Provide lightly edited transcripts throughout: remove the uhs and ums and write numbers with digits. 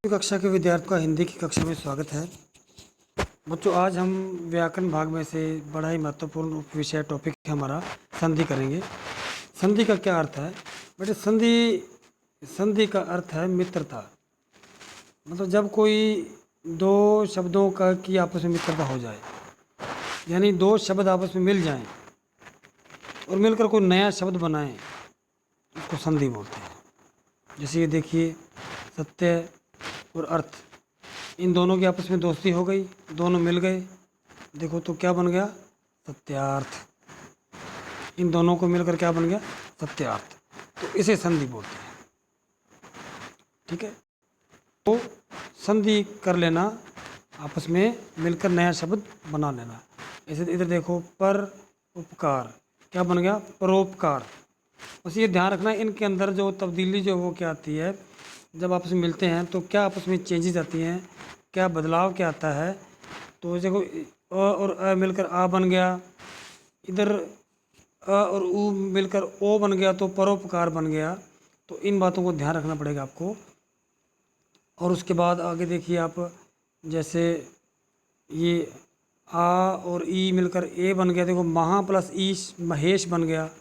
कक्षा के विद्यार्थियों का हिंदी की कक्षा में स्वागत है। बच्चों, आज हम व्याकरण भाग में से बड़ा ही महत्वपूर्ण विषय टॉपिक है हमारा संधि करेंगे। संधि का क्या अर्थ है बेटे? संधि का अर्थ है मित्रता। मतलब जब कोई दो शब्दों का की आपस में मित्रता हो जाए, यानी दो शब्द आपस में मिल जाएं और मिलकर कोई नया शब्द बनाएं, उसको संधि बोलते हैं। जैसे ये देखिए, सत्य और अर्थ, इन दोनों की आपस में दोस्ती हो गई, दोनों मिल गए, देखो तो क्या बन गया? सत्यार्थ। इन दोनों को मिलकर क्या बन गया? सत्यार्थ। तो इसे संधि बोलते हैं। ठीक है, तो संधि कर लेना, आपस में मिलकर नया शब्द बना लेना। ऐसे इधर देखो, पर उपकार, क्या बन गया? परोपकार। बस ये ध्यान रखना, इनके अंदर जो तब्दीली जो वो क्या आती है, जब आपस में मिलते हैं तो क्या आपस में चेंजेस आती हैं, क्या बदलाव क्या आता है। तो देखो, अ और अ मिलकर आ बन गया, इधर अ और उ मिलकर ओ बन गया, तो परोपकार बन गया। तो इन बातों को ध्यान रखना पड़ेगा आपको। और उसके बाद आगे देखिए आप, जैसे ये आ और ई मिलकर ए बन गया, देखो महा प्लस ईश महेश बन गया।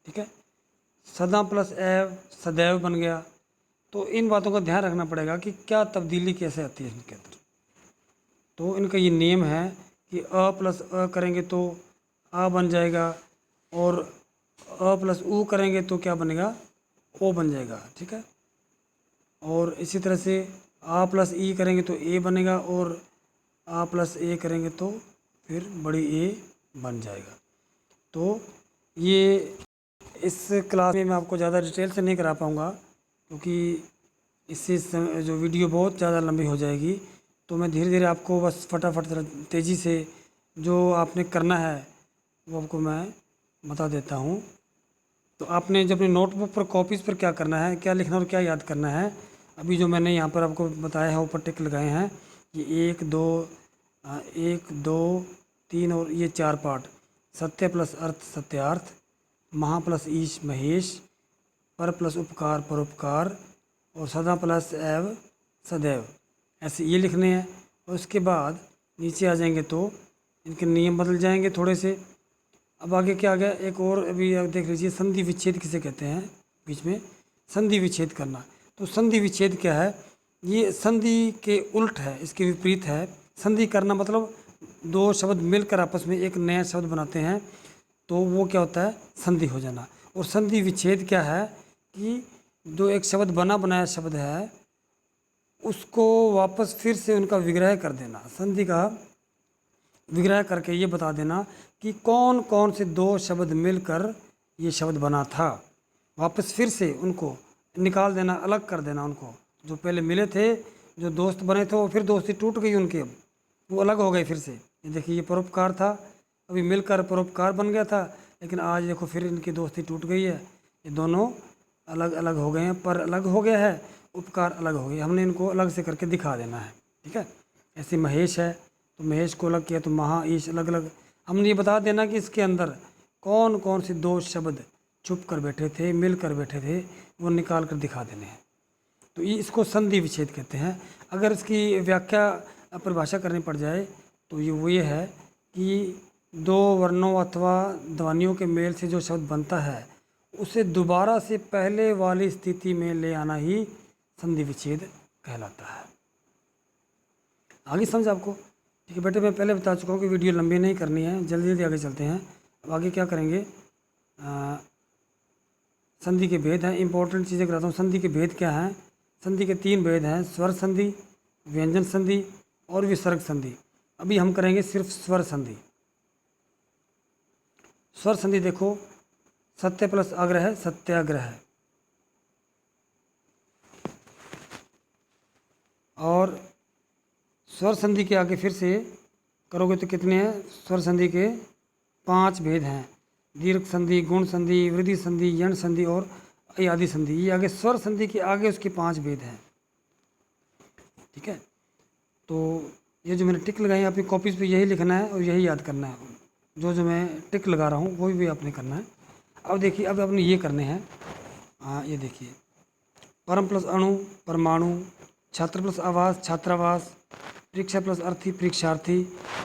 ठीक है, सदा प्लस एव सदैव बन गया। तो इन बातों का ध्यान रखना पड़ेगा कि क्या तब्दीली कैसे आती है इनके अंदर। तो इनका ये नियम है कि अ प्लस अ करेंगे तो आ बन जाएगा, और अ प्लस ऊ करेंगे तो क्या बनेगा? ओ बन जाएगा। ठीक है, और इसी तरह से आ प्लस ई करेंगे तो ए बनेगा, और आ प्लस ए करेंगे तो फिर बड़ी ए बन जाएगा। तो ये इस क्लास में मैं आपको ज़्यादा डिटेल से नहीं करा पाऊँगा, क्योंकि इससे जो वीडियो बहुत ज़्यादा लंबी हो जाएगी। तो मैं धीरे धीरे आपको बस फटाफट तेज़ी से जो आपने करना है वो आपको मैं बता देता हूँ। तो आपने जब अपनी नोटबुक पर कॉपीज़ पर क्या करना है, क्या लिखना और क्या याद करना है, अभी जो मैंने यहाँ पर आपको बताया है, ऊपर टिक लगाए हैं, ये 1 2 1 2 3 और ये 4 पार्ट। सत्य प्लस अर्थ सत्यार्थ, महा प्लस ईश महेश, पर प्लस उपकार परोपकार, और सदा प्लस एव सदैव, ऐसे ये लिखने हैं। और उसके बाद नीचे आ जाएंगे तो इनके नियम बदल जाएंगे थोड़े से। अब आगे क्या आ गया, एक और अभी आप देख लीजिए, संधि विच्छेद किसे कहते हैं? बीच में संधि विच्छेद करना। तो संधि विच्छेद क्या है? ये संधि के उल्ट है, इसके विपरीत है। संधि करना मतलब दो शब्द मिलकर आपस में एक नया शब्द बनाते हैं, तो वो क्या होता है? संधि हो जाना। और संधि विच्छेद क्या है कि जो एक शब्द बना बनाया शब्द है उसको वापस फिर से उनका विग्रह कर देना। संधि का विग्रह करके ये बता देना कि कौन कौन से दो शब्द मिलकर ये शब्द बना था। वापस फिर से उनको निकाल देना, अलग कर देना उनको। जो पहले मिले थे, जो दोस्त बने थे, वो फिर दोस्ती टूट गई उनके, अब वो अलग हो गए फिर से। ये देखिए, ये परोपकार था, अभी मिलकर परोपकार बन गया था, लेकिन आज देखो फिर इनकी दोस्ती टूट गई है, ये दोनों अलग अलग हो गए हैं। पर अलग हो गया है, उपकार अलग हो गए, हमने इनको अलग से करके दिखा देना है। ठीक है, ऐसे महेश है तो महेश को अलग किया, तो महा ईश अलग अलग। हमने ये बता देना कि इसके अंदर कौन कौन से दो शब्द छुप कर बैठे थे, मिल कर बैठे थे, वो निकाल कर दिखा देने हैं। तो ये इसको संधि विच्छेद कहते हैं। अगर इसकी व्याख्या परिभाषा करनी पड़ जाए तो ये है कि दो वर्णों अथवा ध्वनियों के मेल से जो शब्द बनता है उसे दोबारा से पहले वाली स्थिति में ले आना ही संधि विच्छेद कहलाता है। आगे समझ आपको? ठीक है बेटे, मैं पहले बता चुका हूँ कि वीडियो लंबी नहीं करनी है, जल्दी जल्दी आगे चलते हैं। अब आगे क्या करेंगे? संधि के भेद हैं, इंपॉर्टेंट चीज़ें कराता हूँ। संधि के भेद क्या हैं? संधि के 3 भेद हैं, स्वर संधि, व्यंजन संधि और विसर्ग संधि। अभी हम करेंगे सिर्फ स्वर संधि। स्वर संधि देखो, सत्य प्लस आग्रह सत्याग्रह, और स्वर संधि के आगे फिर से करोगे तो कितने हैं? स्वर संधि के 5 भेद हैं, दीर्घ संधि, गुण संधि, वृद्धि संधि, यण संधि और अयादि संधि। ये आगे स्वर संधि के आगे उसके 5 भेद हैं। ठीक है, तो ये जो मैंने टिक लगाई है अपनी कॉपीज़ पे, यही लिखना है और यही याद करना है। जो मैं टिक लगा रहा हूँ वही भी आपने करना है। अब देखिए, अब आपने ये करने हैं। हाँ, ये देखिए, परम प्लस अणु परमाणु, छात्र प्लस आवास छात्रावास, परीक्षा प्लस अर्थी परीक्षार्थी,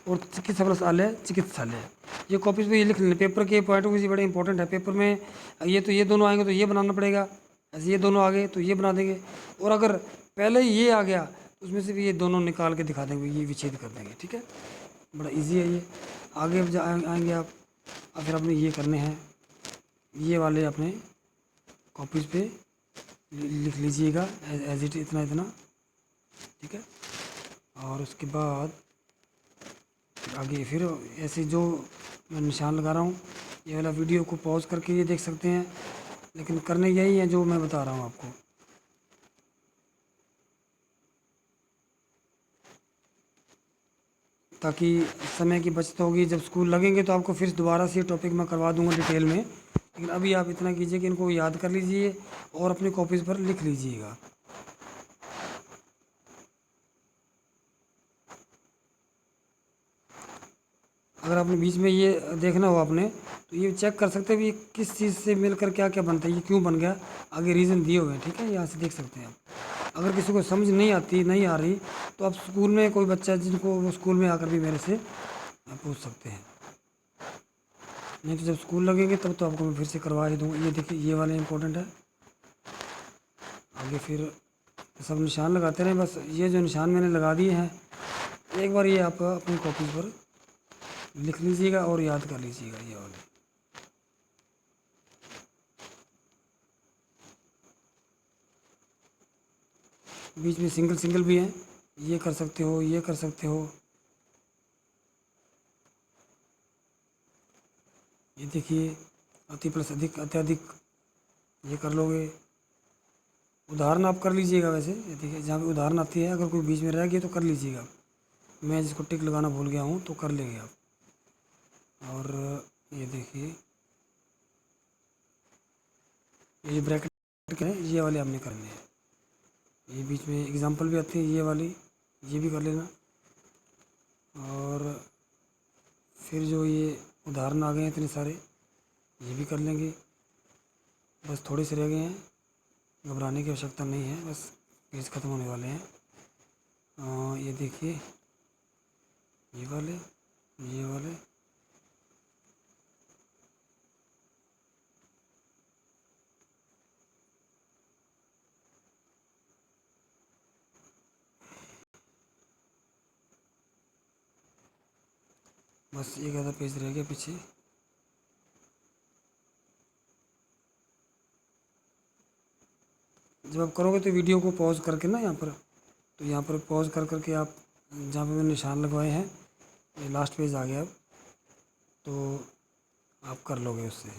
और चिकित्सा प्लस आलय चिकित्सालय। ये कॉपीज पे ये लिख लेना, पेपर के पॉइंट ऑफ व्यू से बड़े इंपॉर्टेंट है। पेपर में ये तो ये दोनों आएंगे तो ये बनाना पड़ेगा, ऐसे ये दोनों आ गए तो ये बना देंगे, और अगर पहले ही ये आ गया तो उसमें से भी ये दोनों निकाल के दिखा देंगे, ये विच्छेद कर देंगे। ठीक है, बड़ा इजी है ये। आगे आएंगे आप, अब फिर आपने ये करने हैं, ये वाले अपने कॉपीज पे लिख लीजिएगा एज इट इतना इतना। ठीक है, और उसके बाद आगे फिर ऐसे जो मैं निशान लगा रहा हूँ, ये वाला वीडियो को पॉज करके ये देख सकते हैं, लेकिन करने यही है जो मैं बता रहा हूँ आपको। ताकि समय की बचत होगी, जब स्कूल लगेंगे तो आपको फिर दोबारा से टॉपिक मैं करवा दूंगा डिटेल में, लेकिन अभी आप इतना कीजिए कि इनको याद कर लीजिए और अपनी कॉपीज़ पर लिख लीजिएगा। अगर आपने बीच में ये देखना हो आपने, तो ये चेक कर सकते हैं भी किस चीज़ से मिलकर क्या क्या बनता है, ये क्यों बन गया, आगे रीज़न दिए हुए हैं। ठीक है, यहाँ से देख सकते हैं आप। अगर किसी को समझ नहीं आती नहीं आ रही तो आप स्कूल में कोई बच्चा जिनको वो स्कूल में आकर भी मेरे से पूछ सकते हैं, नहीं तो जब स्कूल लगेंगे तब तो आपको मैं फिर से करवा ही दूँगा। ये देखिए ये वाले इंपॉर्टेंट है। आगे फिर सब निशान लगाते रहें, बस ये जो निशान मैंने लगा दिए हैं एक बार ये आप अपनी कॉपी पर लिख लीजिएगा और याद कर लीजिएगा ये वाले। बीच में सिंगल सिंगल भी हैं, ये कर सकते हो, ये कर सकते हो। ये देखिए अति प्लस अधिक अत्यधिक, ये कर लोगे। उदाहरण आप कर लीजिएगा, वैसे ये देखिए जहाँ पे उदाहरण आती है, अगर कोई बीच में रह गया तो कर लीजिएगा। मैं जिसको टिक लगाना भूल गया हूँ तो कर लेंगे आप। और ये देखिए ये ब्रैकेट है, ये वाले आपने करने हैं। ये बीच में एग्जांपल भी आते हैं, ये वाली ये भी कर लेना। और फिर जो ये उदाहरण आ गए हैं इतने सारे, ये भी कर लेंगे। बस थोड़े से रह गए हैं, घबराने की आवश्यकता नहीं है, बस पेज ख़त्म होने वाले हैं। ये देखिए ये वाले ये वाले, बस एक आधा पेज रह गया पीछे। जब आप करोगे तो वीडियो को पॉज करके ना यहाँ पर, तो यहाँ पर पॉज कर करके आप जहाँ पे मैंने निशान लगवाए हैं, ये लास्ट पेज आ गया अब, तो आप कर लोगे उससे।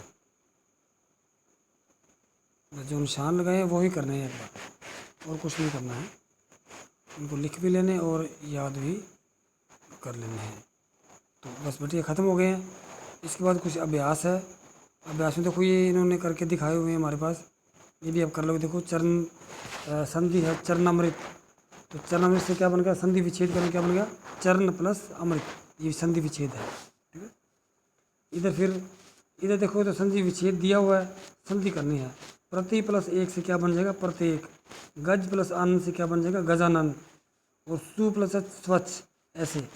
जो निशान लगाए हैं वो ही करने हैं एक बार, और कुछ नहीं करना है। उनको लिख भी लेने और याद भी कर लेने हैं। तो बस बेटे ख़त्म हो गए हैं। इसके बाद कुछ अभ्यास है। अभ्यास में देखो ये इन्होंने करके दिखाए हुए हैं हमारे पास, ये भी आप कर लोगे। देखो चरण संधि है चरणामृत, तो चरणामृत से क्या बन गया, संधि विच्छेद करने क्या बन गया, चरण प्लस अमृत, ये संधि विच्छेद है। ठीक है, इधर फिर इधर देखो तो संधि विच्छेद दिया हुआ है, संधि करनी है। प्रति प्लस एक से क्या बन जाएगा, प्रत्येक। गज प्लस आनंद से क्या बन जाएगा, गजानंद। और सु प्लस स्वच्छ, ऐसे।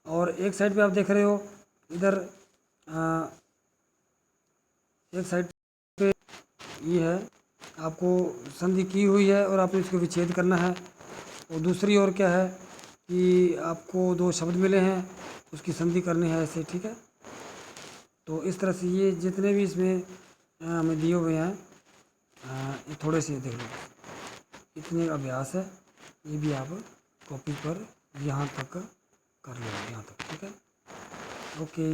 और एक साइड पे आप देख रहे हो इधर एक साइड पे ये है, आपको संधि की हुई है और आपने इसको विच्छेद करना है। और दूसरी ओर क्या है कि आपको दो शब्द मिले हैं, उसकी संधि करनी है ऐसे। ठीक है, तो इस तरह से ये जितने भी इसमें हमें दिए हुए हैं, ये थोड़े से देख लो, इतने अभ्यास है, ये भी आप कॉपी पर यहाँ तक कर लो, यहाँ तक। ठीक है, ओके।